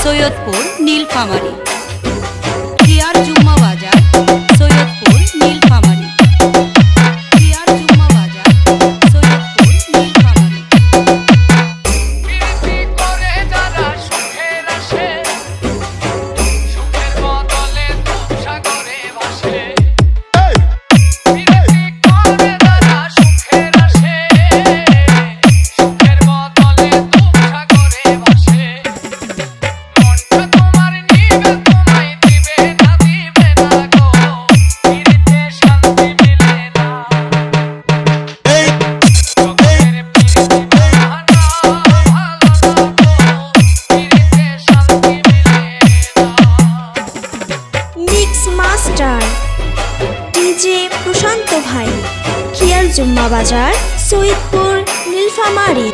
সৈয়দপুর নীলফামারী। কিয়ার জুম্মা বাজার, সৈয়দপুর নীলফামারী। কিয়ার জুম্মা বাজার, সৈয়দপুর নীলফামারী। প্রীতি করে যারা সুখের আসে, সুখের বদলে দুঃখ সাগরে ভাসে। প্রীতি করে যারা সুখের আসে, সুখের বদলে দুঃখ সাগরে ভাসে। মনটা তোমার নিবে, তোমায় দিবে না গো, প্রীতিতে শান্তি মিলে না। চোখের প্রীতি বাহানা ভালো না গো, প্রীতিতে শান্তি মিলে না। মিক্স মাস্টার ডিজে প্রশান্ত ভাই, কিয়ার জুম্মা বাজার, সৈয়দপুর নীলফামারী।